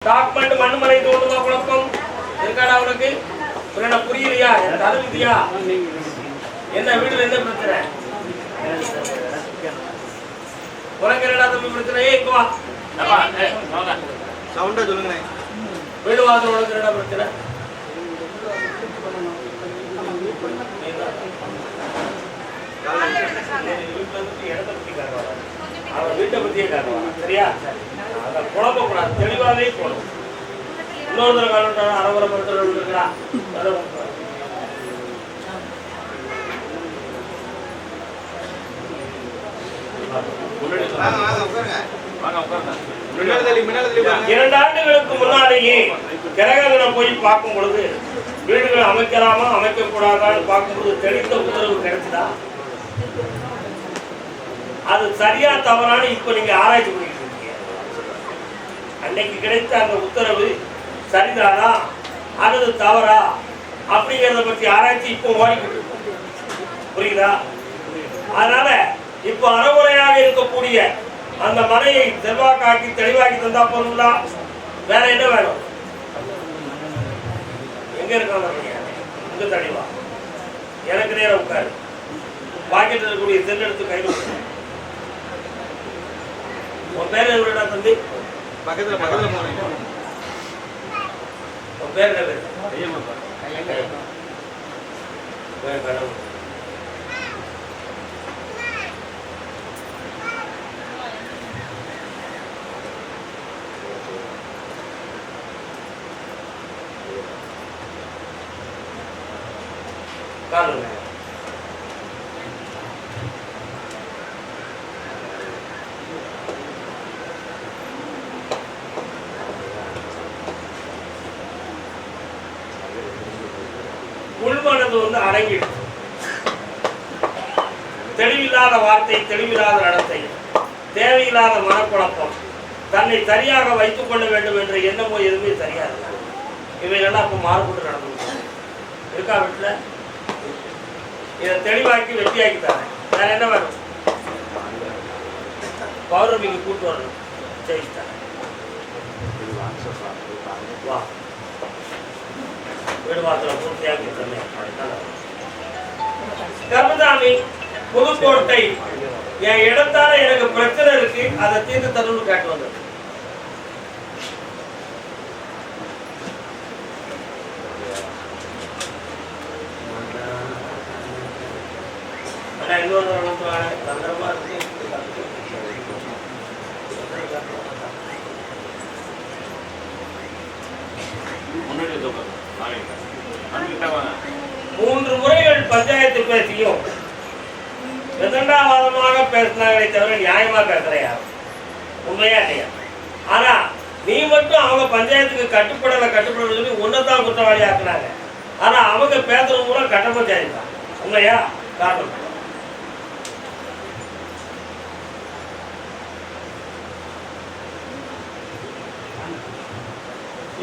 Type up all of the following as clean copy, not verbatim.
Document மண்ணுமலை தோண்டுமா குழப்பம் இருக்காடா உனக்கு? என்ன புரியலையா? எனக்கு அறிவித்தியா? என்ன வீட்டுல என்ன பிரச்சனை? உனக்கு என்னடா தம்பி பிரச்சனை? இங்க வா. சவுண்டா சொல்லுங்க. வீடு வாசல் உனக்கு என்னடா பிரச்சனை? அவன் வீட்டை பத்தியே காட்டுவான். சரியா? அதை குழப்ப கூடாது, தெளிவாவே போகணும். இன்னொரு தடவை காலட்டான அரவரை மருத்துவ இருக்கிறா இரண்டு ஆண்டுகளுக்கு முன்னாலேயே கிரகங்களை போய் பார்க்கும் பொழுது வீடுகள் அமைக்கலாமா அமைக்க கூடாதான்னு பார்க்கும்போது தெளிந்த உத்தரவு கிடைச்சதா? அது சரியா தவறான இப்ப நீங்க ஆராய்ச்சி பண்ணிட்டு இருக்கீங்க. அன்னைக்கு கிடைத்த அந்த உத்தரவு சரிதானா அல்லது தவறா அப்படிங்கிறத பற்றி ஆராய்ச்சி இப்போ ஓடிக்கிட்டு இருக்கு. புரியுதா? அதனால இப்போ அறவுரையாக இருக்கக்கூடிய அந்த மனையை செல்வாக்காக்கி தெளிவாக்கி தந்தா போதுங்களா? வேற என்ன வேணும்? எங்க இருக்காங்க? இங்க தெளிவா எனக்கு நேரம் உட்காரு. பாக்கெட் இருக்கக்கூடிய செல் எடுத்து கையில் உன் பேர் எவ்வளோடா தம்பி? பக்கத்துல பக்கத்துல போறீங்க. உன் பேர் என்ன பேர்? கடவுள். காரணம் உள்மனது அடங்கிடும். தெளிவில்லாத வார்த்தை, தெளிவில்லாத நடத்தை, தேவையில்லாத மனக்குழப்பம், தன்னை சரியாக வைத்துக் கொள்ள வேண்டும் என்ற எண்ணமோ எதுவுமே சரியா இருக்காது. இவையெல்லாம் அப்போ மாறுபட்டு நடந்து இருக்கா வீட்டுல? இதை தெளிவாக்கி வெற்றியாக்கி தரேன். வேற என்ன வேணும்? பௌர்ணமிக்கு கூட்டு வரணும். ஜெயிச்சிட்டேன். வா, வீடு வாசல பூர்த்தியாக்கி தரேன். கர்மதாமி புதுக்கோட்டை என் இடத்தால எனக்கு பிரச்சனை இருக்கு, அதை தீர்த்து தரணும்னு கேட்டு வந்தது. இன்னொரு தந்திரமா இருக்கு. மூன்று முறைகள் பஞ்சாயத்து பேசியும் விதண்டாவாதமாக பேசினாங்களே தவிர நியாயமா பேசுறையா? உண்மையா இல்லையா? ஆனா நீ மட்டும் அவங்க பஞ்சாயத்துக்கு கட்டுப்படல சொல்லி உன்னதான் குற்றவாளி ஆக்குனாங்க. ஆனா அவங்க பேசுற கூட கட்ட பஞ்சாயத்து தான். உண்மையா? காரணம்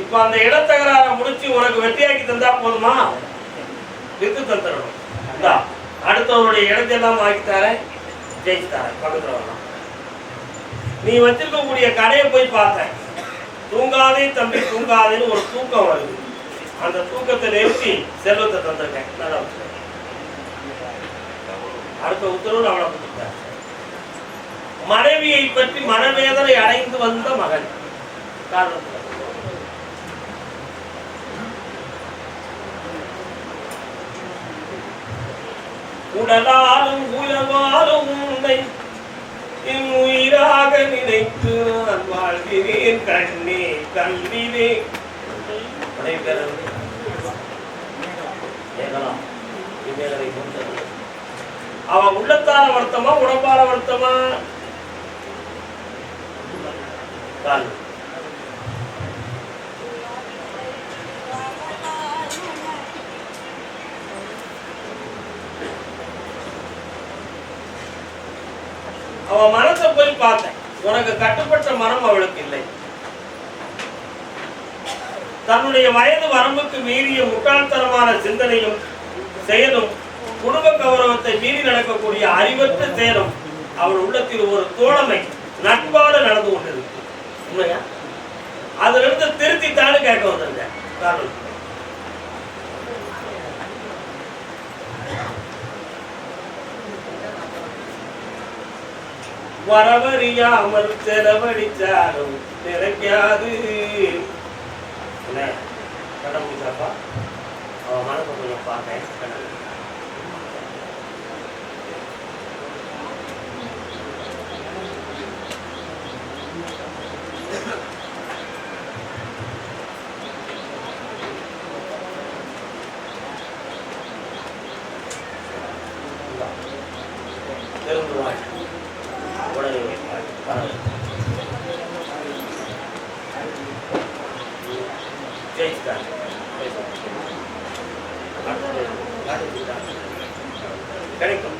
இப்ப அந்த இடத்தகராற முடிச்சு உனக்கு வெற்றியாக்கி தந்தா போதுமா? வித்து தந்துடணும். அடுத்தவருடைய இடத்தெல்லாம் ஆக்கி தரேன், ஜெயிச்சு தரேன். பக்கத்துல வரலாம். நீ வச்சிருக்கக்கூடிய கடையை போய் பார்த்தேன். தூங்காதே தம்பி தூங்காதேன்னு ஒரு தூக்கம் வருது. அந்த தூக்கத்தை நிறுத்தி செல்வத்தை தந்திருக்கேன். நல்லா வச்சுருக்கேன். அடுத்த உத்தரவு அவளை கொடுத்துட்டேன். மனைவியை பற்றி மனவேதனை அடைந்து வந்த மகன் காரணம் உடலாலும் உலவாலும் உன்னை என் உயிராக நினைத்து நான் வாழ்கிறேன் கண்ணே கல்வினே. அவன் உள்ளத்தால வருத்தமா உடம்பால வருத்தமா? அவன் மனசை போய் பார்த்தேன். உனக்கு கட்டுப்பட்ட மனம் அவளுக்கு இல்லை. தன்னுடைய வயது வரம்புக்கு மீறிய முட்டாள்தனமான சிந்தனையும் செயலும், குடும்ப கௌரவத்தை மீறி நடக்கக்கூடிய அறிவற்ற செயலும் அவள் உள்ளத்தில் ஒரு தோழமை நட்பாடு நடந்து கொண்டிருக்கு. உண்மையா? அதுல இருந்து திருத்தித்தானு கேட்க வந்திருக்கேன். காரணம் வரவறியாமல் செலவழிச்சாலும் நினைக்காது. என்ன கண்ண முடிச்சாப்பா அவன் மனசை கொஞ்சம் பார்த்தேன். கிடைக்கும்.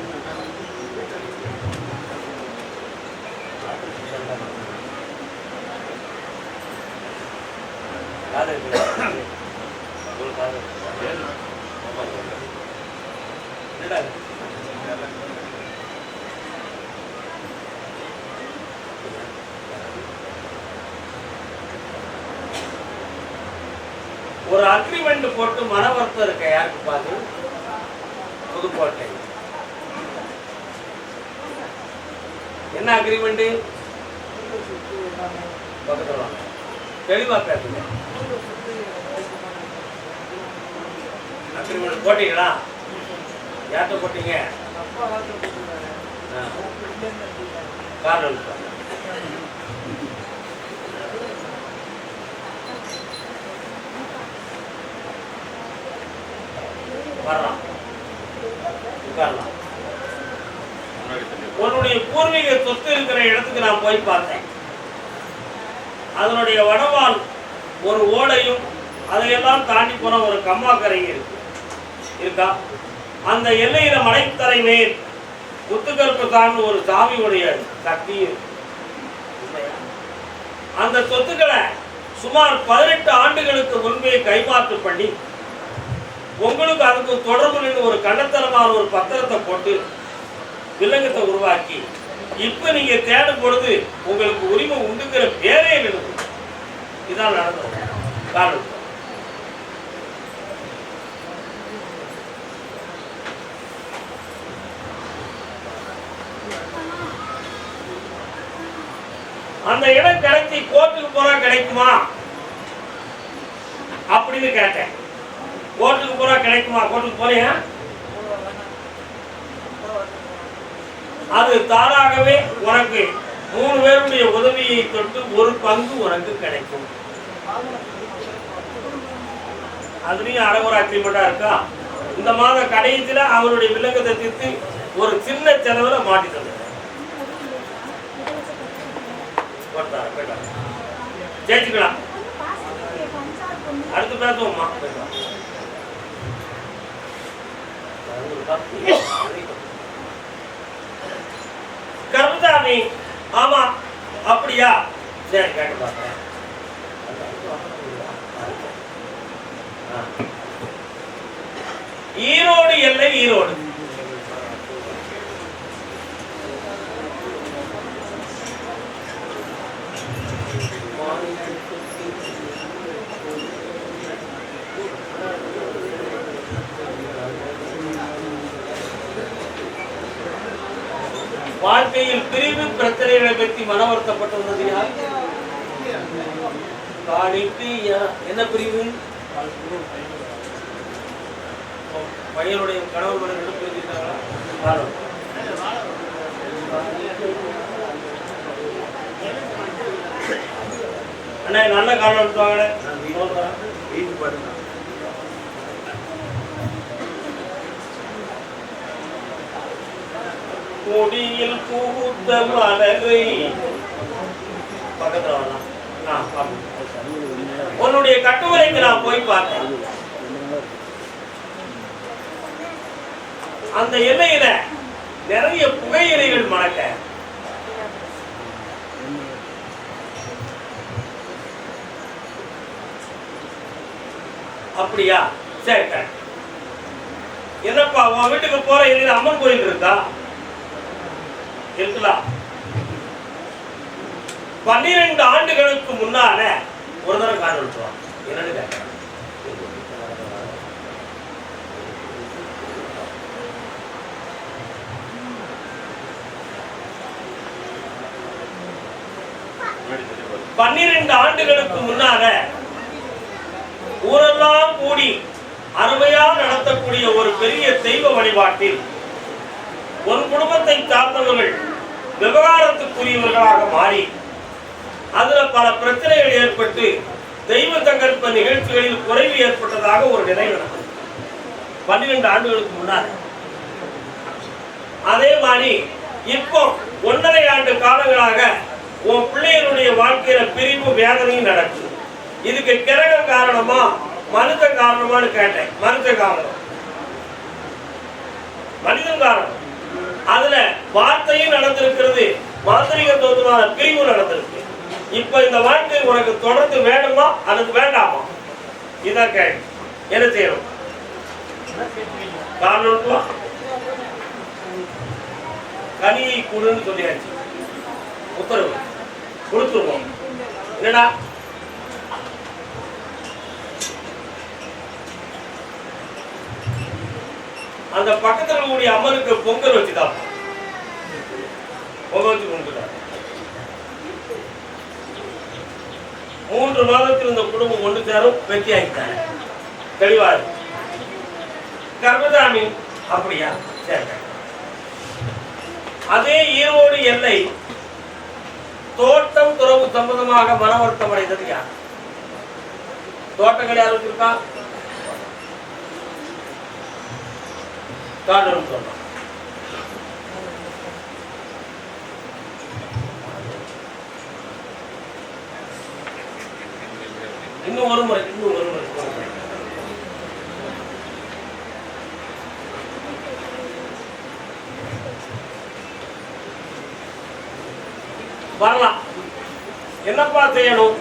ஒரு அக்ரிமெண்ட் போட்டு மனவர்த்தம் இருக்க யாருக்கு பாது புதுக்கோட்டை. என்ன அக்ரிமெண்ட்? தெளிவா பேசுங்க. அக்ரிமெண்ட் போட்டீங்களா? யார்கிட்ட போட்டீங்க? காரணம் வரலாம். உன்னுடைய பூர்வீக சொத்து இருக்கிற இடத்துக்கு நான் போய் பார்த்தேன். அதனுடைய வடவால் ஒரு ஓடையும் அதையெல்லாம் தாண்டி போன ஒரு கம்மாக்கரையும் இருக்கா. அந்த எல்லையில மலைத்தரை மேல் முத்துக்கருப்பு தான் ஒரு சாமியுடைய சக்தியும். அந்த சொத்துக்களை சுமார் 18 ஆண்டுகளுக்கு முன்பே கைமாற்று பண்ணி உங்களுக்கு அதுக்கு தொடர்பு ஒரு கள்ளத்தனமான ஒரு பத்திரத்தை போட்டு வில்லங்கத்தை உருவாக்கி இப்ப நீங்க தேடும் பொழுது உங்களுக்கு உரிமை உண்டுங்கிற பேரே எழுது. இதான் நடந்தது. காரணம் அந்த இடம் கிடைச்சி கோர்ட்டுக்கு போனா கிடைக்குமா அப்படின்னு கேட்டேன். கோர்ட்டுக்கு போனா கிடைக்குமா? கோர்ட்டுக்கு போறியா? அது தாராகவே உனக்கு 3 பேருடைய உதவியை தொட்டு ஒரு பங்கு உனக்கு கிடைக்கும். அதுலயும் அறகுறை அக்ரிமெண்டா இருக்கா. இந்த மாத கடைசியில அவருடைய வில்லங்கத்தை தீர்த்து ஒரு சின்ன செலவுல மாட்டி தந்து ஜெயிச்சுக்கலாம். அடுத்து பேசுவோம்மா. கருதாமி. ஆமா அப்படியா? சரி கேட்டு பார்க்கிறேன். ஈரோடு எல்லை ஈரோடு. வாழ்க்கையில் பிரிவு பிரச்சனைகளை பற்றி மனவருத்தப்பட்டுள்ளது யார்? என்ன பிரிவு? பையனுடைய கணவர் மனைவி பேசிட்டாங்களா? அண்ணா நல்ல காலம் எடுத்துவாங்களே. கொடியில் பூத்த மலரை பக்கத்துல வரலாம். உன்னுடைய கட்டுமலைக்கு நான் போய் பார்த்தேன். அந்த எல்லையில நிறைய புகையிலைகள் மணக்க. அப்படியா? சரி. என்னப்பா உன் வீட்டுக்கு போற எல்லையில அம்மன் கோயில் இருக்கா? இருக்கலாம். 12 ஆண்டுகளுக்கு முன்னால ஒரு தடவை கார்டு எடுத்துவான் என்னன்னு கேட்கறேன். பன்னிரண்டு ஆண்டுகளுக்கு முன்னால ஊரெல்லாம் கூடி அருமையா நடத்தக்கூடிய ஒரு பெரிய தெய்வ வழிபாட்டில் ஒரு குடும்பத்தை சார்ந்தவர்கள் விவகாரத்துக்குரியவர்களாக மாறி அதுல பல பிரச்சனைகள் ஏற்பட்டு தெய்வ சங்கல்ப நிகழ்ச்சிகளில் குறைவு ஏற்பட்டதாக ஒரு நிலை நடந்தது 12 ஆண்டுகளுக்கு முன்னாடி. அதே மாதிரி இப்போ 1.5 ஆண்டு காலங்களாக உன் பிள்ளைகளுடைய வாழ்க்கையில பிரிவு வேதனையும் நடக்குது. இதுக்கு கிரகம் காரணமா மனிதன் காரணமானு கேட்டேன். மனிதன் காரணம், மனிதன் காரணம். அதுல வார்த்தையும் நடந்திருக்கிறது, மாந்திரிக தோற்றமான பிரிவு நடந்திருக்கு. இப்ப இந்த வாழ்க்கை உனக்கு தொடர்ந்து வேணுமா அல்லது வேண்டாமா? இதான் கேள்வி. என்ன செய்யணும்? காரணம் கனியை கொடுன்னு சொல்லியாச்சு, உத்தரவு கொடுத்துருவோம். என்னடா அந்த பக்கத்துல கூடிய அம்மனுக்கு பொங்கல் வச்சுதான், பொங்கல் வச்சு கும்பிட்டுதான் 3 மாதத்தில் இந்த குடும்பம் ஒன்று சேரும். வெற்றி ஆகிட்டாங்க, தெளிவா. கர்மதாமி அப்படியா? சரி. அதே ஈரோடு எல்லை தோட்டம் துறவு சம்பந்தமாக மனவருத்தம் அடைந்தது யார்? தோட்டங்கள் யாரும் இருக்கா? காரணம் சொன்னா இன்னும் ஒரு முறை வரலாம். என்னப்பா செய்யணும்?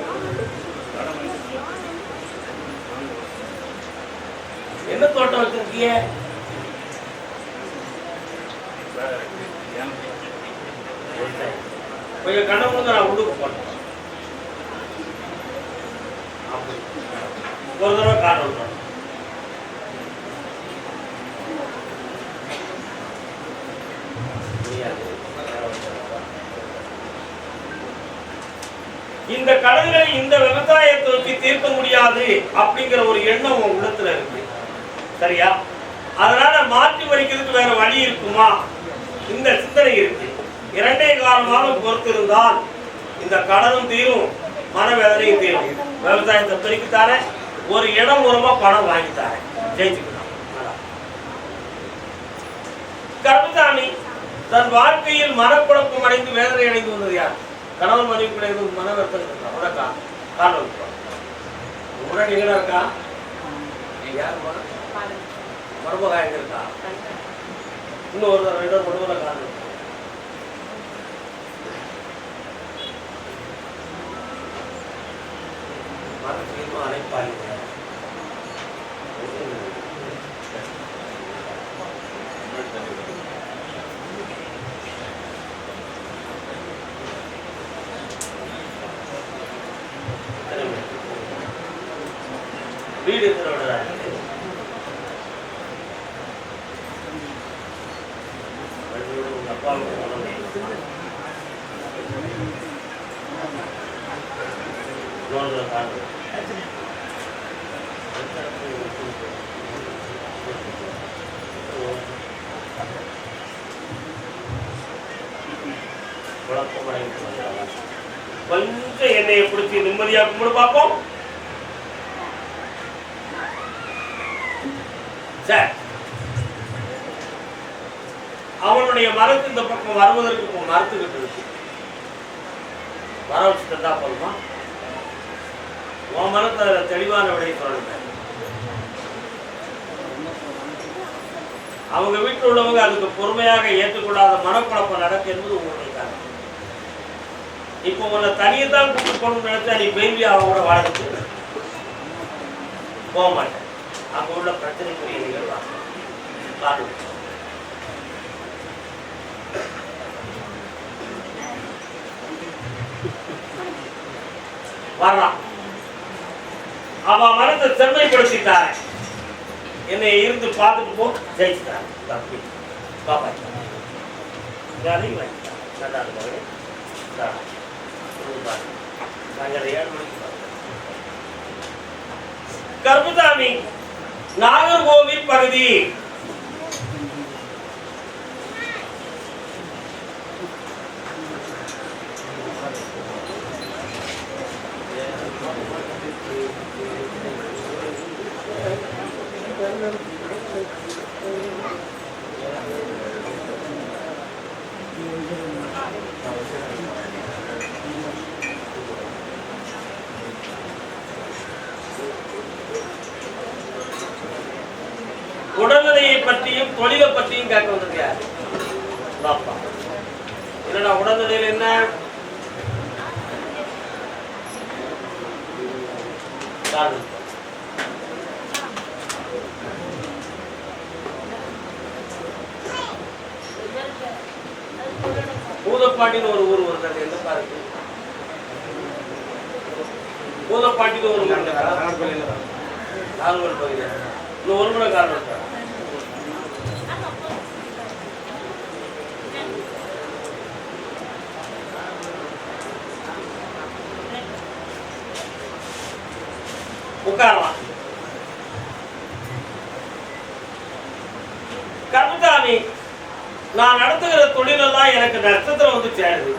என்ன தோட்டம் வச்சிருக்கீங்க? கொஞ்சம் கண்ண முழுங்க நான் உள்ளுக்கு போட்டேன். ஒரு தடவை காரணம் இந்த கடன்களை இந்த விவசாயத்தை வச்சு தீர்க்க முடியாது அப்படிங்கிற ஒரு எண்ணம் உங்க உள்ளத்துல இருக்கு, சரியா? அதனால மாற்றி வரைக்கிறதுக்கு வேற வழி இருக்குமா? இந்த சிந்தனை இருக்கு. 2.25 மாதம் பொறுத்திருந்தால் இந்த கடனும் தீரும், மனவேதனையும் தீரும். விவசாயத்தை பெருக்கித்தார, ஒரு இடம் மூலமா பணம் வாங்கித்தார, ஜெயிச்சுக்கலாம். கர்மசாமி தன் வாழ்க்கையில் மனக்குழப்பம் அடைந்து வேதனை அடைந்து வந்தது யார்? கணவன் மனைவி கிடையாது, மன வருத்தம் உனக்கா? காரணம் முன்னாடி எங்கடா இருக்கா? யாருமா மருமகா எங்க இருக்கா? இன்னும் ஒரு 2 மருமகளை காரணம். மனசீமா அழைப்பாங்க. வீடு கொஞ்சம் என்னைய பிடிச்சி நிம்மதியா கும்பிடு பார்ப்போம். அவனுடைய மரத்து இந்த பக்கம் வருவதற்கு மறுத்துக்கிட்டு இருக்கு. வர வச்சு தந்தா போதுமா? உன் மனத்தை தெளிவான விடையை சொல்லுங்க. அவங்க வீட்டில் உள்ளவங்க அதுக்கு பொறுமையாக ஏற்றுக்கொள்ளாத மனக்குழப்பம் நடக்கு என்பது உங்களுடைய காரணம். இப்போ உன்னை தனியை தான் கூப்பிட்டு போகணும்னு நினைச்சா நீ பேபி அவங்களோட வாழ்க்கை போக மாட்டேன். அங்க உள்ள பிரச்சனைக்குரிய நிகழ்வாங்க வரலாம். அவன் மனத்தை செம்மைப்படுத்திட்டாரு. என்னை இருந்து பார்த்துட்டு போ, ஜெயிச்சுட்டாரு. தப்பி பாப்பா வேலையும் வாங்கிட்டான். நல்லா இருக்காரு. நாங்கள் 7 மணிக்கு கருப்புசாமி நாகர்கோவில் பகுதி. உடல்நிலையை பற்றியும் தொழிலை பற்றியும் கேட்க வந்தது யார்? பாப்பா. என்னடா உடல்நிலையில் என்ன? பூதப்பாண்டின்னு ஒரு ஊர் வருது. எந்த பாருக்கு? பூதப்பாண்டின்னு ஒரு ஊர் நாகர்கோவில் பகுதியா? இன்னும் ஒரு முறை காரணம் இருக்கா? உட்காரலாம். கருப்புசாமி, நான் நடத்துகிற தொழிலெல்லாம் எனக்கு நஷ்டத்துல வந்து சேருது.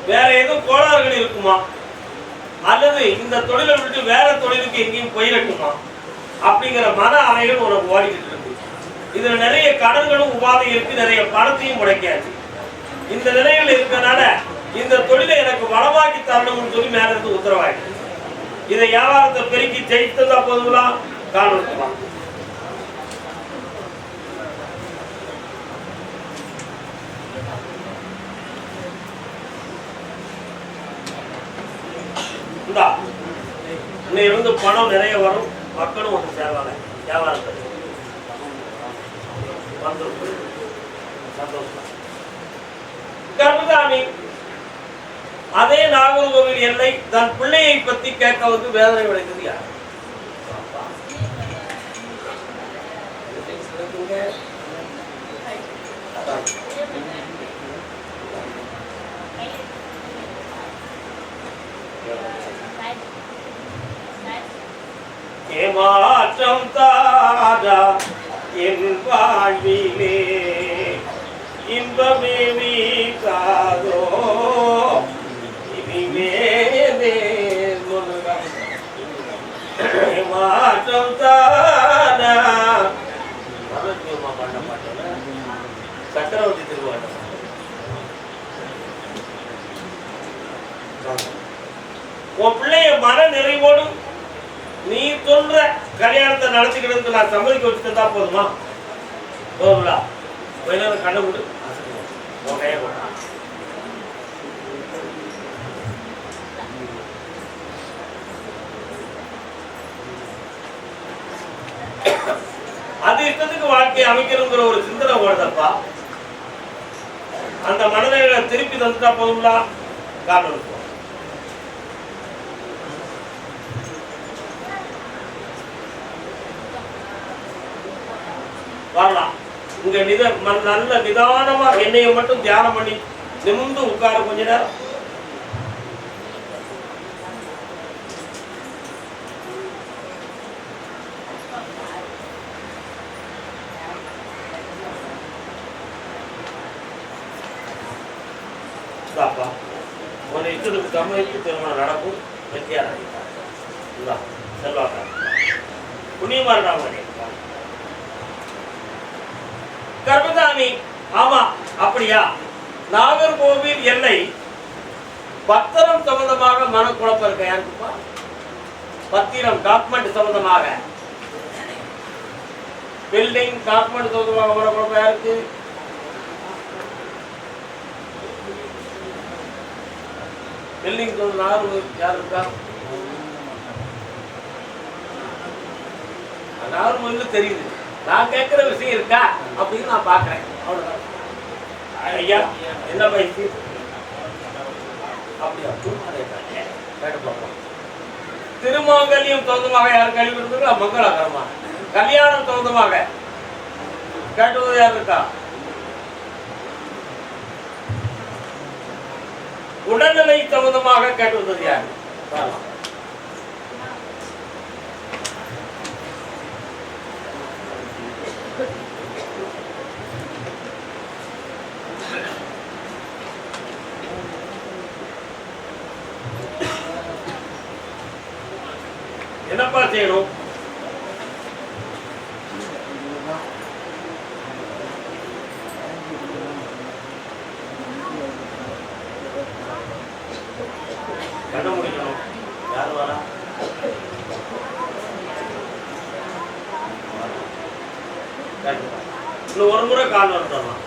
வேற எதுவும் கோளாறுகள் இருக்குமா, அல்லது இந்த தொழிலை விட்டு வேற தொழிலுக்கு எங்கேயும் போயிடட்டுமா அப்படிங்கிற மன அலைகள் உனக்கு ஓடிக்கிட்டு இருக்கு. இதுல நிறைய கடன்களும் உபாதை இருக்கு, நிறைய பணத்தையும் முடக்கியாச்சு. இந்த நிலையில் இருக்கனால இந்த தொழிலை எனக்கு வளமாக்கி தரணும்னு சொல்லி மேல இருந்து உத்தரவாயிட்டு, இதை வியாபாரத்தை பெருக்கி ஜெயித்ததா போதுங்களா காணுமா? இன்னிலிருந்து பணம் நிறைய வரும், மக்களும் ஒன்று சேர்வாங்க. வியாபாரத்தை சந்தோஷம். கருப்புசாமி அதே நாகர்கோவில் எல்லை தன் பிள்ளையை பத்தி கேட்க வந்து வேதனை விளைந்தது யார்? ஏமாற்றம் தாரா என் வாழ்விலே இன்பமே வீசாதோ இனிமேலே ஏமாற்றம் தாரா. பண்ண மாட்டேன் சக்கரவர்த்தி திருவாட்டம். உன் பிள்ளைய மன நிறைவோடு நீ சொல்ற கல்யாணத்தை நடத்திக்கிறதுக்கு நான் சம்மதிக்க வச்சுட்டு தான் போதுமா? போதுங்களா? கொஞ்சம் கண்ணை விட்டு உன் கையை போட. அது இஷ்டத்துக்கு வாழ்க்கையை அமைக்கணுங்கிற ஒரு சிந்தனை ஓடுதப்பா. அந்த மனநிலைகளை திருப்பி தந்துட்டா போதுங்களா? காரணம் இருக்கும். வரலாம் இங்க நல்ல நிதானமா என்னைய மட்டும் தியானம் பண்ணி நிமிர்ந்து உட்கார கொஞ்ச நேரம். உன்னை இஷ்டத்துக்கு சம்மதித்து திருமணம் நடக்கும். வெற்றியா நடக்கும். செல்வாக்கா புண்ணியமா இருக்காங்க. கருப்புசாமி ஆமா அப்படியா? நாகர்கோவில் எல்லை பத்திரம் சம்பந்தமாக மனக்குழப்பம் இருக்க யாருக்குப்பா? பத்திரம் டாக்குமெண்ட் சம்பந்தமாக, பில்டிங் டாக்குமெண்ட் சம்பந்தமாக மனக்குழப்பம் யாருக்கு? பில்டிங் யார் இருக்கா? நாகர்கோவில் தெரியுது. நான் கேட்கிற விஷயம் இருக்கா அப்படின்னு நான் பாக்குறேன். அவ்வளவுதான். ஐயா என்ன பயிற்சி அப்படியா? திருமாங்கல்யம் தகுந்தமாக யார் கேள்விப்படுறீங்களா? மங்களகரமாக. கல்யாணம் தகுந்தமாக கேட்டுவது யார் இருக்கா? உடல்நிலை தகுந்தமாக கேட்டுவது யார்? என்னப்பா செய்யணும்? கண்ண முடிக்கணும். யார் வரா? இன்னும் ஒரு முறை கால் வரலாம்.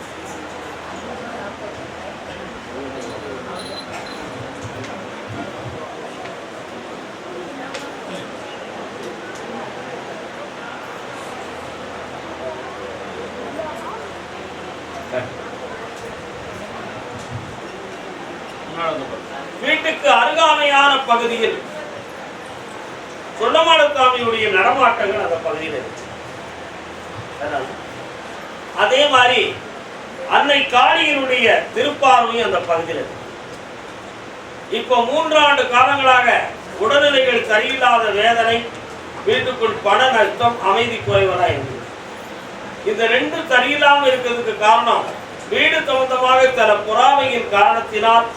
வீட்டுக்கு அருகாமையான பகுதியில் சொன்னமாடசாமியுடைய நடமாட்டங்கள் அந்த பகுதியில் இருக்கு. அதே மாதிரி அன்னை காளியினுடைய திருப்பார்வையும் அந்த பகுதியில் இருக்கு. இப்போ 3 ஆண்டு காலங்களாக உடல்நிலைகள் சரியில்லாத வேதனை, வீட்டுக்குள் பண நஷ்டம், அமைதி குறைவதா இருந்தது. இந்த 2 சரியில்லாமல் இருக்கிறதுக்கு காரணம் வீடு சம்பந்தமாக சில பொறாமையின் காரணத்தினால்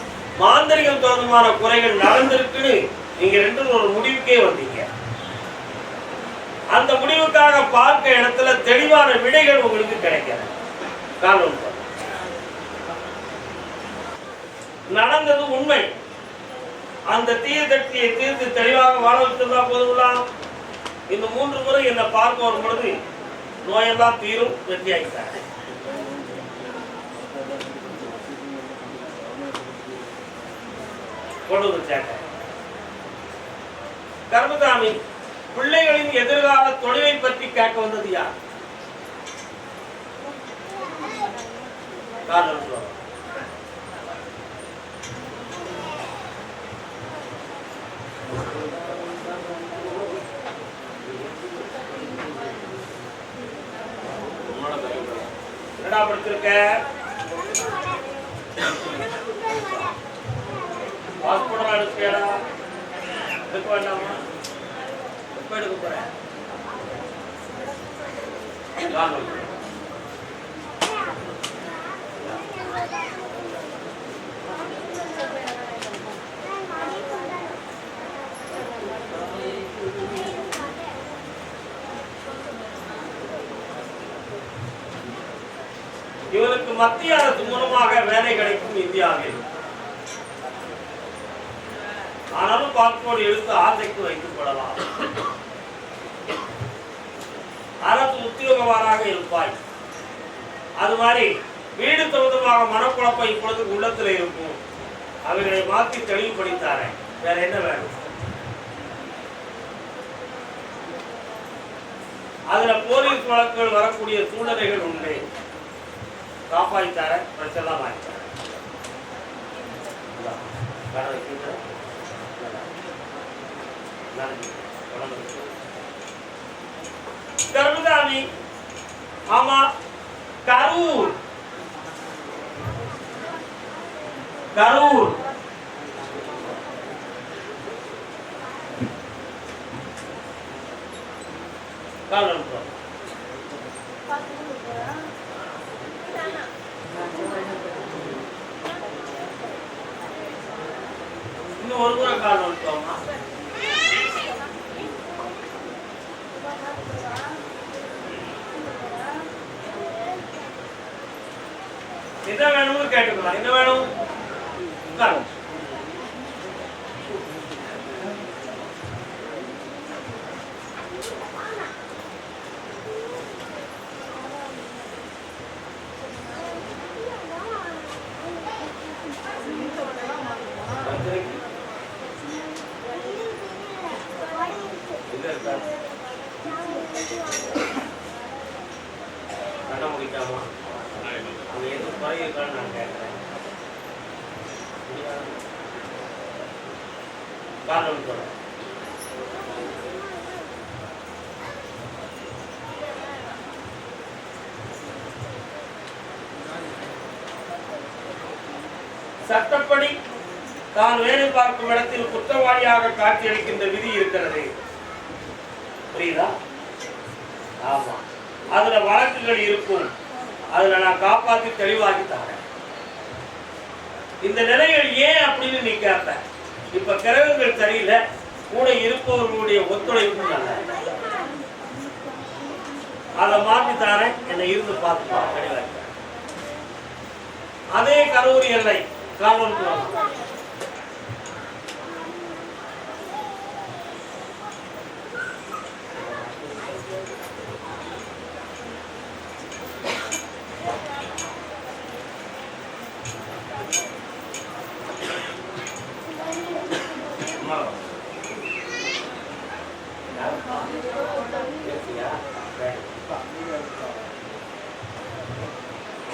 மாந்திரிகம் தகுந்தமான குறைகள் நடந்திருக்குன்னு நீங்க 2 ஒரு முடிவுக்கே வந்தீங்க. அந்த முடிவுக்காக பார்க்க இடத்துல தெளிவான விடைகள் உங்களுக்கு கிடைக்காது. காரணம் நடந்தது உண்மை. அந்த தீய சக்தியை தீர்த்து தெளிவாக வாழ வச்சிருந்தா போதுங்களா? இந்த 3 முறை என்னை பார்க்க வரும் பொழுது நோயெல்லாம் தீரும், வெற்றி ஆகிட்டாங்க. கொண்டு வச்சாங்க. கர்மசாமி பிள்ளைகளின் எதிர்கால தொழிலை பற்றி கேட்க வந்தது யார்? என்னடா படிச்சிருக்க? பாஸ்போர்ட் எடுத்துக்கடா. எடுக்க வேண்டாமா? எப்ப எடுக்க போறேன்? இவருக்கு மத்திய அரசு மூலமாக வேலை கிடைக்கும் இந்தியாவில். ஆனாலும் பாஸ்போர்ட் எடுத்து ஆசைக்கு வைத்துக் கொள்ளலாம். அரசு உத்தியோகவாராக இருப்பாய். அது மாதிரி வீடு சம்பந்தமாக மனக்குழப்பம் இப்பொழுது உள்ளத்தில் இருக்கும். அவைகளை மாற்றி தெளிவுபடுத்தாரேன். வேற என்ன வேணும்? அதுல போலீஸ் வழக்குகள் வரக்கூடிய சூழ்நிலைகள் உண்டு. காப்பாற்றித்தார பிரச்சனை வாங்கித்தார. கருதாமி ஆமா கரூர் கரூர் இன்னும் ஒரு முறை கால் வந்துட்டோமா? என்ன வேணும்னு கேட்டுக்கலாம். என்ன வேணும்? கண்ண முடிக்காமா? அங்க எதுவும் குறை இருக்கான்னு நான் கேட்கிறேன். காரணம் சொல்றேன். சட்டப்படி தான் வேலை பார்க்கும் இடத்தில் குற்றவாளியாக காட்சியளிக்கின்ற விதி இருக்கிறது. புரியுதா? ஆமா, அதுல வழக்குகள் இருக்கும். அதுல நான் காப்பாற்றி தெளிவாக்கி தரேன். இந்த நிலைகள் ஏன் அப்படின்னு நீ கேட்ப. இப்ப கிரகங்கள் சரியில்லை, கூட இருப்பவர்களுடைய ஒத்துழைப்பு நல்ல, அதை மாற்றி தாரேன். என்னை இருந்து பார்த்து தெளிவாக்க. அதே கரூர் எல்லை காவல்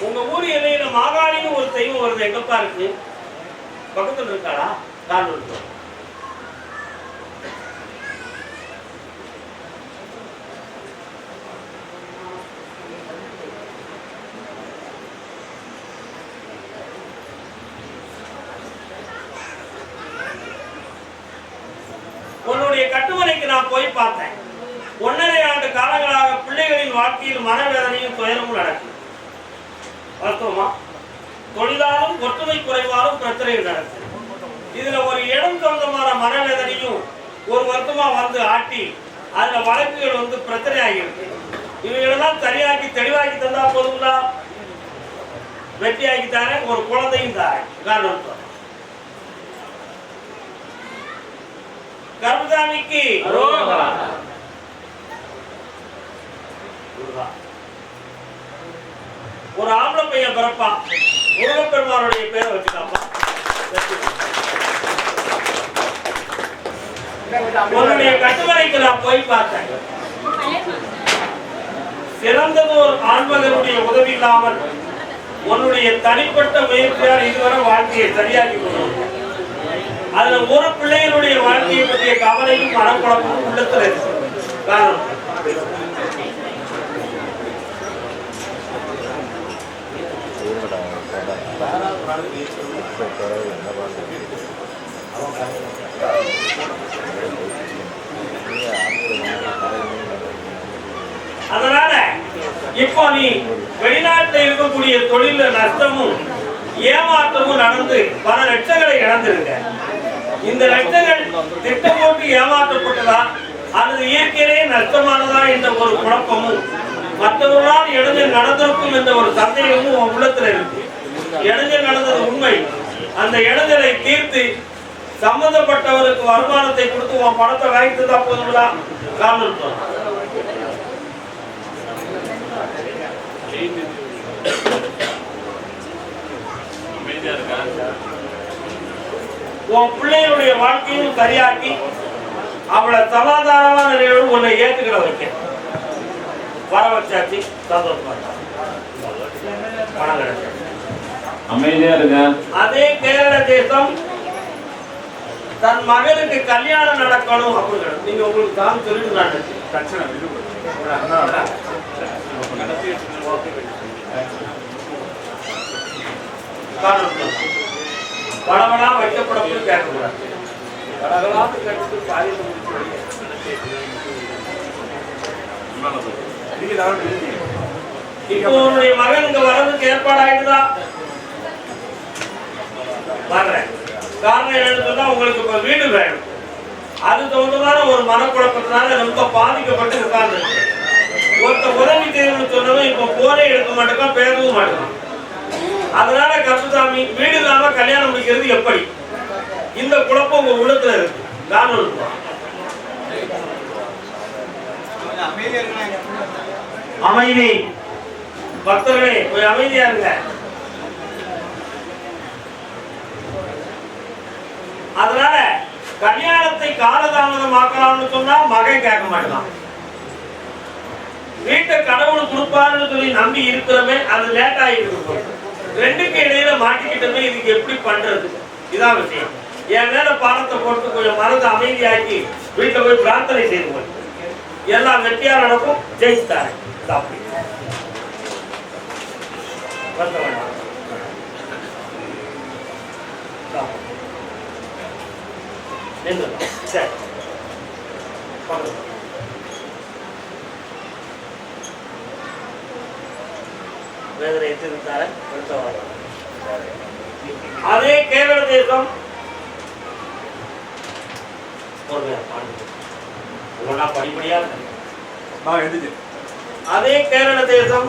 உங்க ஊர் எல்லையில மாகாளின்னு ஒரு தெய்வம் வருது. எங்கப்பா இருக்கு? பக்கத்துல இருக்காளா? காலூர். உன்னுடைய கட்டுமனைக்கு நான் போய் பார்த்தேன். 1.5 ஆண்டு காலங்களாக பிள்ளைகளின் வாழ்க்கையில் மனவேதனையும் துயரமும் நடக்கும். வாஸ்தவமா? தொழிலாலும் ஒற்றுமை குறைவாலும் பிரச்சனைகள் நடக்கும். இதுல ஒரு இடம் சொந்தமான மனவேதனையும் ஒரு வருத்தமா வந்து ஆட்டி அதுல வழக்குகள் வந்து பிரச்சனை ஆகியிருக்கு. இவைகளெல்லாம் சரியாக்கி தெளிவாக்கி தந்தா போதுங்களா? வெற்றியாக்கி தாரேன். ஒரு குழந்தையும் தாரேன். காரணம் கருமசாமிக்கு ஒரு ஆம்பளை பையன் பிறப்பான். முருகப்பெருமானுடைய பேரை வச்சுக்காப்பா. உன்னுடைய கட்டுமனைக்கு நான் போய் பார்த்தேன். சிறந்ததோர் ஆண்மகனுடைய உதவி இல்லாமல் உன்னுடைய தனிப்பட்ட முயற்சியால் இதுவரை வாழ்க்கையை சரியாக்கி கொள்ளும். அதுல ஒரு பிள்ளைகளுடைய வாழ்க்கையை பற்றிய கவலையும் மனக்குழப்பமும் உள்ளத்தில் இருக்கு. காரணம் அதனால இப்போ நீ வெளிநாட்டில் இருக்கக்கூடிய தொழில நஷ்டமும் ஏமாற்றமும் நடந்து பல லட்சங்களை இழந்திருக்க. இந்த லட்சங்கள் திட்டம் போட்டு ஏமாற்றப்பட்டதா அல்லது இயற்கையிலேயே நஷ்டமானதா என்ற ஒரு குழப்பமும் மற்றவர்களால் இடைஞ்சல் நடந்திருக்கும் என்ற ஒரு சந்தேகமும் உன் உள்ளத்துல இருக்கு. இடைஞ்சல் நடந்தது உண்மை. அந்த இடைஞ்சலை தீர்த்து சம்பந்தப்பட்டவருக்கு வருமானத்தை கொடுத்து உன் பணத்தை வாங்கிட்டு தான் போதுங்களா? காரணம் உன் பிள்ளைகளுடைய வாழ்க்கையும் சரியாக்கி அவளை சமாதானமான நிலையோடு உன்னை ஏற்றுக்கிற வைக்க வர வச்சாச்சு. சந்தோஷமா பணம் கிடைச்ச அமைதியா இருங்க. அதே கேரள தேசம் தன் மகனுக்கு கல்யாணம் நடக்கணும் அப்படின்னு நீங்க உங்களுக்கு தான் சொல்லிட்டு படவனா வைக்கப்படப்பட்டு கேட்கக்கூடாது. கடகளாக கேட்டு காரியம் இப்போ உன்னுடைய மகன் இங்க வர்றதுக்கு ஏற்பாடு ஆயிட்டுதா? வர்றேன். காரணம் என்னன்னு சொன்னா உங்களுக்கு இப்ப வீடு வேணும். அது தகுந்தமான ஒரு மனக்குழப்பத்தினால ரொம்ப பாதிக்கப்பட்டு உட்கார்ந்து ஒருத்த உதவி செய்யணும்னு சொன்னவன் இப்ப போனே எடுக்க மாட்டேங்கான், பேசவும் மாட்டேங்கான். அதனால கருப்புசாமி வீடு இல்லாம கல்யாணம் முடிக்கிறது எப்படி? இந்த குழப்பம் உங்க உள்ளத்துல இருக்கு. காரணம் அமைதி. பக்தர்களே கொஞ்சம் அமைதியா இருங்க. அதனால கல்யாணத்தை காலதாமதமாக்கலாம்னு சொன்னா மகன் கேட்க மாட்டான். வீட்டை கடவுள் கொடுப்பாருன்னு சொல்லி நம்பி இருக்கிறமே அது லேட் ஆகிட்டு. ரெண்டுக்கு இடையில மாட்டிக்கிட்டமே இதுக்கு எப்படி பண்றது? இதான் விஷயம். என் மேல பாடத்தை போட்டு கொஞ்சம் மனதை அமைதியாக்கி வீட்டுல போய் பிரார்த்தனை செய்து போய் எல்லாம் வெற்றியா நடக்கும். ஜெயிச்சுட்டாரு. அப்படி நின்றுடும். சரி பக்கத்துல. வேதனை எத்திருந்தார அதே கேரள தேசம் படிப்படியா அதே கேரள தேசம்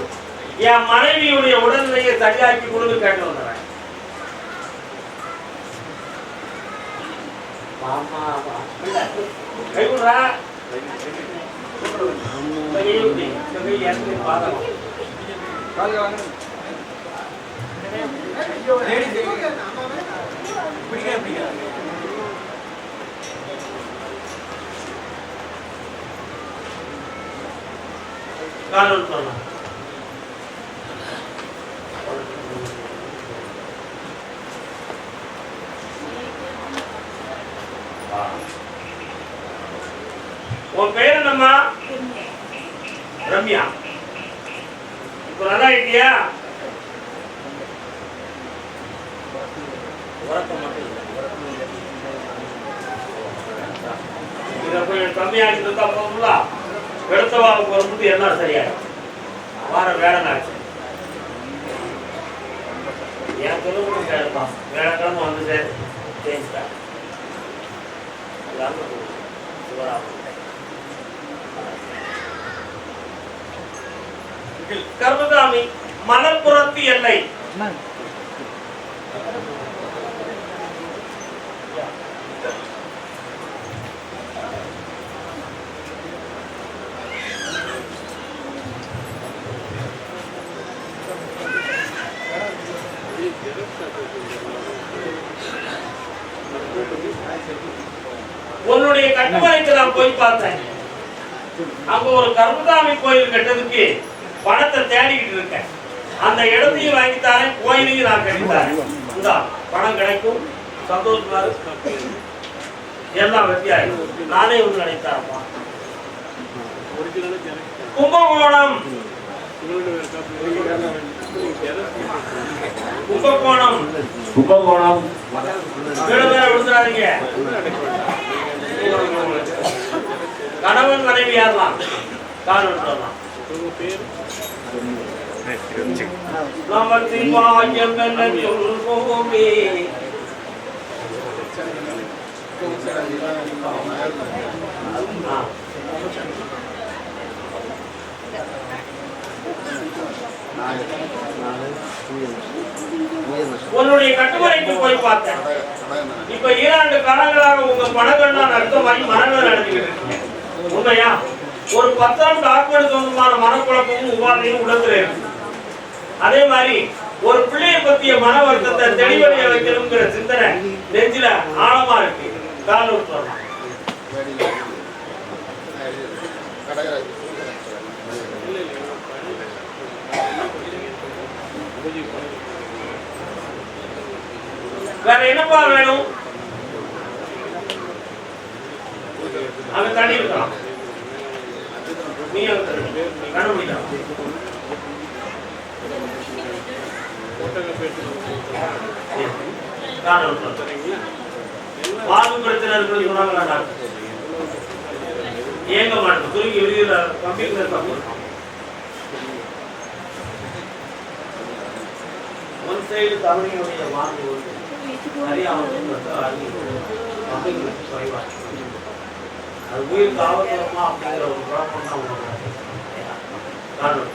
என் மனைவியுடைய உடல்நிலையை சரியாக்கி கொடுத்து கேட்டு வந்தேன். கைவிடுறா காலம் சொல்லலாம். உன் பேர் என்னம்மா? ரம்யா. இப்ப நல்லா இருக்கியா? கம்மியாக்கி இருந்தா போதுங்களா? எடுத்த வாரம் வரும்போது எல்லாம் சரியாயிடும். வாரம் வேலை நாச்சு என் சொல்லுங்க கேட்பான். வேலைக்கிழமை வந்து தேஞ்சிட்டாங்க. கர்மகாமி மலப்புறத்து எல்லை உன்னுடைய கட்டுமனைக்கு நான் போய் பார்த்தேன். அங்க ஒரு கர்மகாமி கோயில் கட்டதுக்கு பணத்தை தேடிக்கிட்டு இருக்கேன். அந்த இடத்தையும் வாங்கித்தாரேன், கோயிலையும் நான் கட்டித்தாரேன். இந்த பணம் கிடைக்கும், சந்தோஷமா எல்லாம் வெற்றியாயிடும். நானே ஒன்று நினைத்தாரப்பா. கும்பகோணம் கும்பகோணம் கும்பகோணம் விழுந்துடாதீங்க. கணவன் மனைவி யாரலாம் காரணம் சொல்லலாம். நமசிவாயம் என்ன சொல்வோமே. உன்னுடைய கட்டுமனைக்கு போய் பார்த்தேன். இப்ப 2 காலங்களாக உங்க பணங்கள்லாம் அர்த்தமாகி மனங்கள் நடந்துகிட்டு இருக்கீங்க. உண்மையா? ஒரு பத்திரம் டாக்குமெண்ட் சொந்தமான மனக்குழப்பமும் உபாதையும் உள்ளத்துல இருக்கு. அதே மாதிரி ஒரு பிள்ளையை பத்திய மன வருத்தத்தை தெளிவடைய வைக்கணுங்கிற சிந்தனை நெஞ்சில ஆழமா இருக்கு. காலம் சொல்லலாம். வேற என்னப்பா வேணும்? அங்க தண்ணி இருக்கலாம். நீ கண்டுபிடிக்கலாம். வாக்கு பிரச்சனை இருக்கிறது சொன்னாங்களா? ஏங்க மாட்டோம். துருக்கி வெளியில கம்ப்யூட்டர் தப்பு. ஒன் சைடு தமிழையுடைய வாக்கு நிறைய அது உயிர் காவல்துறமா அப்படிங்கிற ஒரு குழப்பம் தான் உங்களுக்கு காரணம்.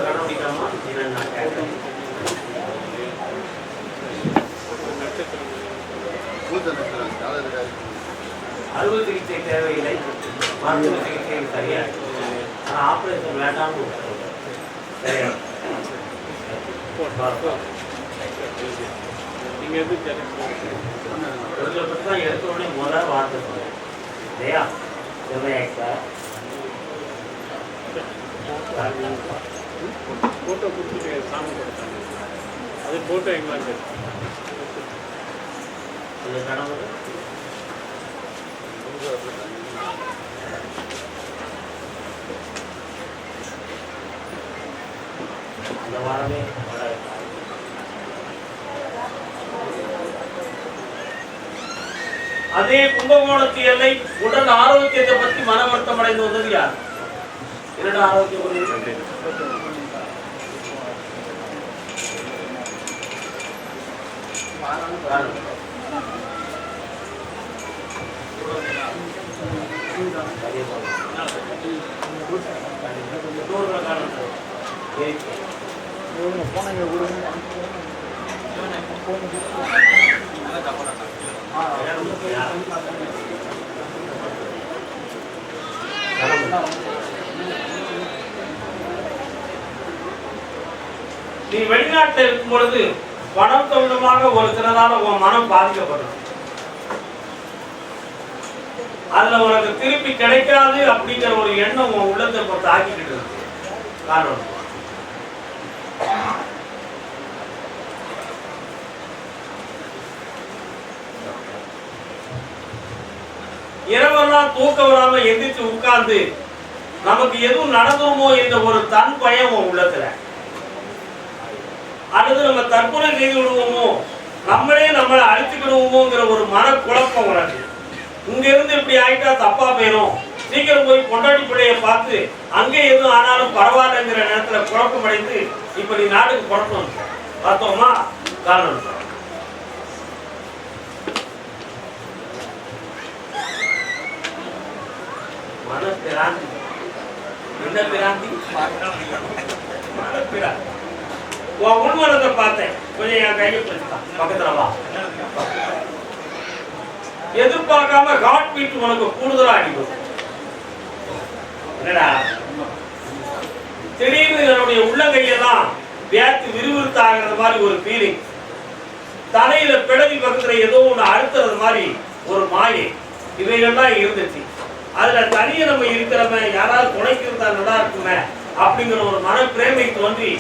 கண்டுபிடிக்காம நான் கேட்கிறேன். அறுவை சிகிச்சை தேவையில்லை, மருத்துவ சிகிச்சை சரியா. ஆனால் ஆப்ரேஷன் வேண்டாம்னு சரியா. பற்றி தான் எடுத்த உடனே முதல் வார்த்தை சொன்னேன் இல்லையா? ஃபோட்டோ கொடுத்துட்டு சாமி கொடுத்தாங்க. அது ஃபோட்டோ எங்களாண்டு இந்த வாரமே அதே கும்பகோணத்து எல்லை உடல் ஆரோக்கியத்தை பற்றி மன வருத்தம் அடைந்து வந்தது யார்? இரண்டு ஆரோக்கியம் நீ வெளிநாட்டில் இருக்கும் பொழுது பணம் சம்பந்தமாக ஒரு சிலரால உன் மனம் பாதிக்கப்படும். அதுல உனக்கு திருப்பி கிடைக்காது அப்படிங்கிற ஒரு எண்ணம் உன் உள்ளத்தை பொறுத்து ஆக்கிக்கிட்டு இருக்கு. காரணம் இரவெல்லாம் தூக்க வராம எந்திரிச்சு உட்கார்ந்து நமக்கு எதுவும் நடந்துருமோ என்ற ஒரு தன் பயம் உன் உள்ளத்துல, அல்லது நம்ம தற்கொலை செய்து விடுவோமோ, நம்மளே நம்மளை அழிச்சுக்கிடுவோமோங்கிற ஒரு மனக்குழப்பம் உனக்கு. இங்க இருந்து இப்படி ஆயிட்டா தப்பா போயிடும், சீக்கிரம் போய் பொண்டாட்டி பிள்ளைய பார்த்து அங்கே எதுவும் ஆனாலும் பரவாயில்லைங்கிற நேரத்துல குழப்பம் அடைந்து இப்ப நீ நாட்டுக்கு புறப்படும் பார்த்தோமா? காரணம் மன பிராந்தி. என்ன பிராந்தி? மன பிராந்தி. உன் உள்மனத்தை பார்த்தேன், கொஞ்சம் என் கையை பிடிச்சான் பக்கத்துல வா. எதிர்பார்க்காம ஹார்ட் பீட் உனக்கு கூடுதலா அடிக்கும். என்னடா திடீர்னு என்னுடைய உள்ளங்கையெல்லாம் வியாத்தி விறுவிறுத்து ஆகிறது மாதிரி ஒரு ஃபீலிங், தலையில பிடவி பக்கத்துல ஏதோ ஒண்ணு அழுத்துறது மாதிரி ஒரு மாயை, இவைகள்லாம் இருந்துச்சு. அதுல தனியே நம்ம இருக்கிறவங்க யாராவது துணைக்கு இருந்தா நல்லா இருக்குமே அப்படிங்கிற ஒரு மனப்பிரேமை தோன்றி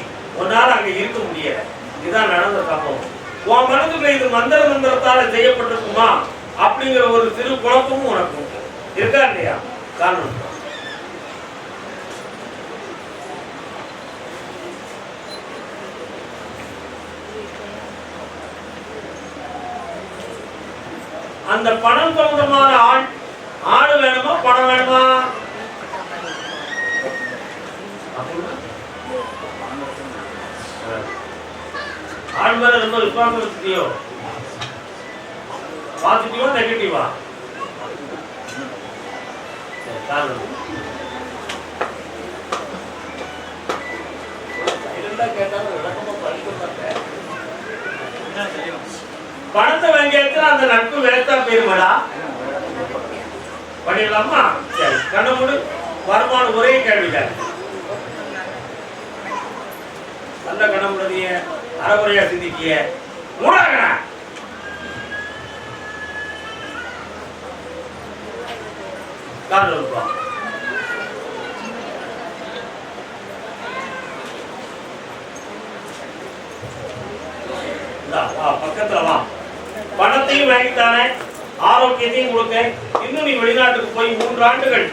உன்னால அங்க இருக்க முடியல. இதுதான் நடந்த சம்பவம். உன் மனதுல இது மந்திர மந்திரத்தால செய்யப்பட்டிருக்குமா அப்படிங்கிற ஒரு சிறு குழப்பமும் உனக்கு இருக்கா இல்லையா? காரணம் அந்த பணம் சம்பந்தமான ஆடு வேணுமா பணம் வேணுமா? ஆள் மேல ரொம்ப விசுவாசம் வச்சுட்டியோ? பாசிட்டிவா நெகட்டிவா? பணத்தை வாங்கியாச்சுன்னா அந்த நட்பு வேஸ்டா போயிருமாடா? பண்ணிடலாமா? சரி, கண்ண மூடு. வருமானம் ஒரே கேள்விதான். நல்ல கண்ண மூடிய அறகுறையா சிந்திக்கிய மூடாக காரணம் பக்கத்துல வா. பணத்தையும் வாங்கித்தானே, ஆரோக்கியத்தையும் கொடுத்தேன். இன்னும் நீ வெளிநாட்டுக்கு போய் 3 ஆண்டுகள்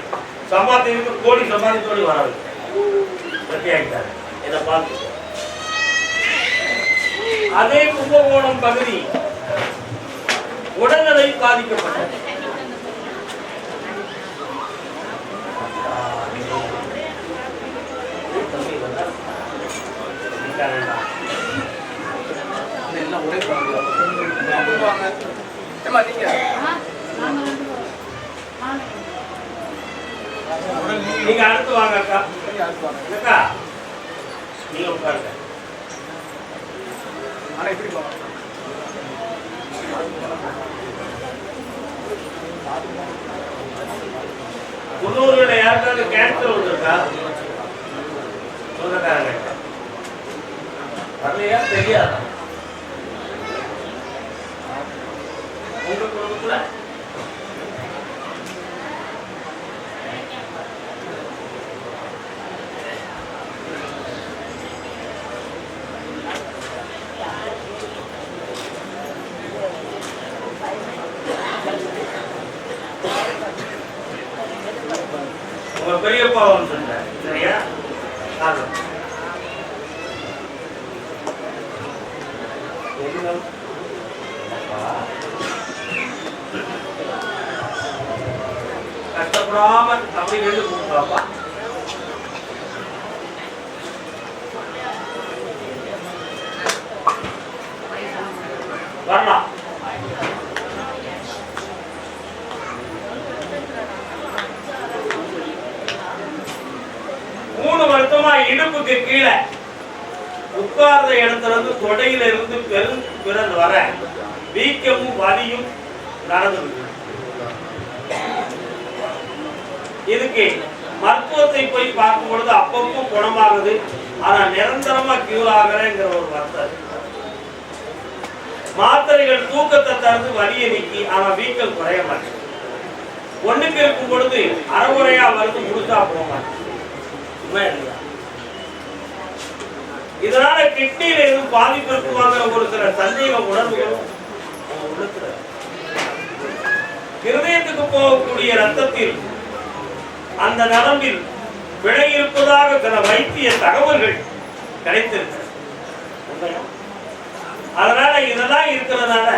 சம்பாதித்து கோடி சம்பாதித்தோடு வராது. வெற்றியாகிட்டாரு. இதை பார்த்து அதே கும்பகோணம் பகுதி உடல்நிலை பாதிக்கப்பட்டது. நீங்க அடுத்து வாங்க அக்கா. அக்கா நீங்க உட்காருங்க. முன்னூறுல யாருக்காவது கேன்சர் வந்திருக்கா? சொந்தக்காரங்க வரலையா? தெரியாதா? உங்க குடும்பத்துல உங்க பெரியப்பா சொன்ன சரியா? முதுகுக்கு கீழே உட்கார்ந்த இடத்துல இருந்து தொடையில இருந்து பெருவிரல் வர வீக்கமும் வலியும் நடந்து இதுக்கு மருத்துவத்தை போய் பார்க்கும் பொழுது அப்பப்போ குணமாகுது, ஆனா நிரந்தரமா கியூர் ஆகலைங்கிற ஒரு வருத்தம். மாத்திரைகள் தூக்கத்தை தந்து வலியை நீக்கி, ஆனா வீக்கம் குறைய மாட்டேங்குது. ஒண்ணுக்கு இருக்கும் பொழுது அறகுறையா வருது, முழுசா போக மாட்டேங்குது. இதனால கிட்னியில எதுவும் பாதிப்பு இருக்குமாங்கிற ஒரு சில சந்தேக உணர்வுகளும் உள்ளத்துல. இருதயத்துக்கு போகக்கூடிய ரத்தத்தில் அந்த நரம்பில் பிழை இருப்பதாக சில வைத்திய தகவல்கள் கிடைத்திருக்கிறது. அதனால இதெல்லாம் இருக்கிறதுனால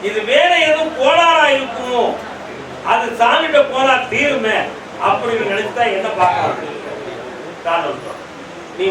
இது வேற எதுவும் கோளாறா இருக்குமோ, அது சாமிட்ட போனா தீருமே அப்படின்னு நினைச்சா என்ன பார்க்க காரணம் நீ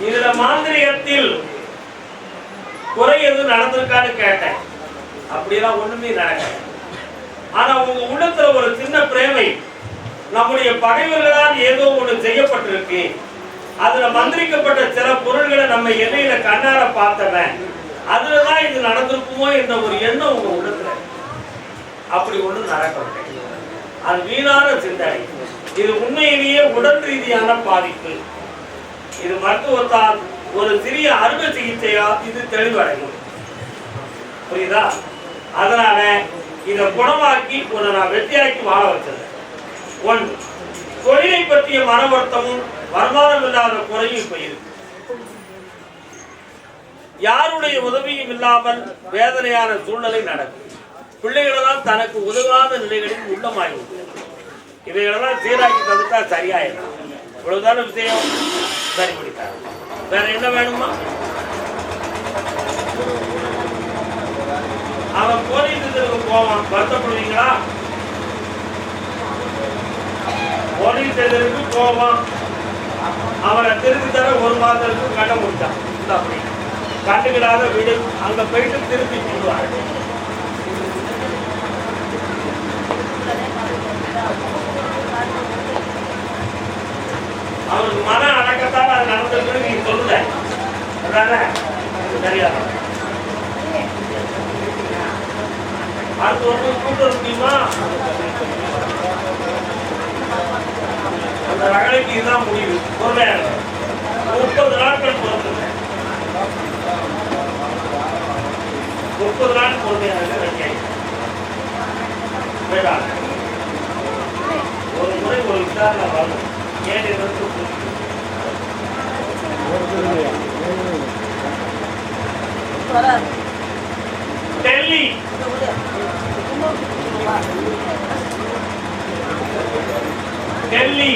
இதுல மாந்திரிகத்தில் குறை எதுவும் நடந்திருக்கான்னு கேட்டேன். அப்படியெல்லாம் ஒண்ணுமே நடக்கல. ஆனா உங்க உள்ளத்துல ஒரு சின்ன பிரேமை, நம்முடைய பகைவர்களால் ஏதோ ஒண்ணு செய்யப்பட்டிருக்கு, அதுல மந்திரிக்கப்பட்ட சில பொருள்களை நம்ம எல்லையில கண்ணார பார்த்தவன், அதுலதான் இது நடந்திருக்குமோ என்ற ஒரு எண்ணம் உங்க உள்ளத்துல. அப்படி ஒண்ணு நடக்கவில்லை. அது வீணான சிந்தனை. இது உண்மையிலேயே உடல் ரீதியான பாதிப்பு. இது மருத்துவத்தால் ஒரு சிறிய அறுவை சிகிச்சையா இது தெளிவடையும். புரியுதா? அதனால இதை குணமாக்கி உன்னை நான் வெற்றியாக்கி வாழ வச்சது. ஒன்று, தொழிலை பற்றிய மன வருத்தமும் வருமானம் இல்லாத குறையும் இப்ப இருக்கு. யாருடைய உதவியும் இல்லாமல் வேதனையான சூழ்நிலை நடக்கும். பிள்ளைகளெல்லாம் தனக்கு உதவாத நிலைகளில் உள்ளமாகும். இவைகளெல்லாம் சீராக்கி தந்துட்டா சரியாயிடும். இவ்வளவுதான விஷயம். சரி பண்ணிட்டாங்க. வேற என்ன வேணுமா? அவன் போலீஸ் போவான், வருத்தப்படுவீங்களா? போலீஸ் எதிர்க்கு போவான், அவனை திருப்பி தர ஒரு மாதத்துக்கு கட்ட முடிச்சான். அப்படி கண்டுக்கிடாத வீடு அங்க போயிட்டு திருப்பி சொல்லுவாங்க. அவனுக்கு மன அடக்கத்தால் அது நடந்தது நீங்க சொல்லுத. சரியா? அடுத்த வருஷம் கூட்ட முடியுமா? அந்த ரகலைக்கு இதுதான் முடிவு. பொறுமையாக 30 நாட்கள் பொறுத்து 30 நாள் பொறுமையாக ஒரு முறை ஒரு விசாரணை வரணும். ஏன் டெல்லி டெல்லி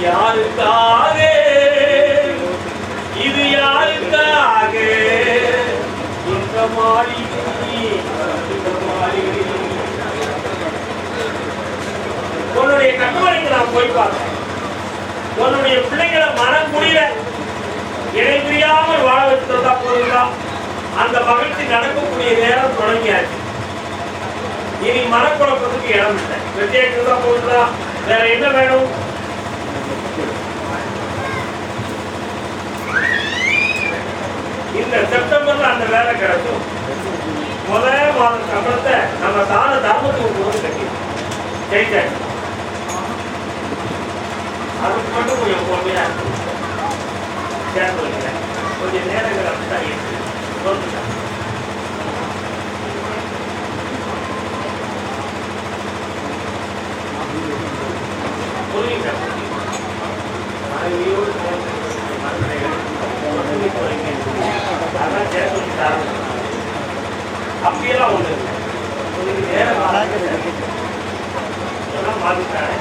யாருக்காக, இது யாருக்காக, இந்த மாளிகை உன்னுடைய கட்டுமனைக்கு நான் போய் பார்த்தேன். உன்னுடைய பிள்ளைகளை மனம் முடியல இணை புரியாமல் வாழ வச்சுட்டா போதுதான். அந்த மகிழ்ச்சி நடக்கக்கூடிய நேரம் தொடங்கியாச்சு. இனி மனக்குழப்பத்துக்கு இடம் இல்லை. வெற்றியாக்கு தான் போகுதா? வேற என்ன வேணும்? இந்த செப்டம்பர்ல அந்த வேலை கிடைக்கும். முதல் மாத சம்பளத்தை நம்ம தான தர்மத்துக்கு போது கட்டி ஜெயிச்சாச்சு. அதுக்கு மட்டும் கொஞ்சம் பொறுமையா இருக்கும். சேர்ந்து வைக்கிறேன். கொஞ்சம் நேரங்கள் அப்படித்தான் இருக்கு. புரியுங்க. மனைவியோடு அதான் சேர்ந்து வச்சுட்டாரு. அப்படியெல்லாம் ஒண்ணு உங்களுக்கு நேரம் மாத்திட்டாரு.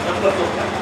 ரொம்ப சூப்பர்.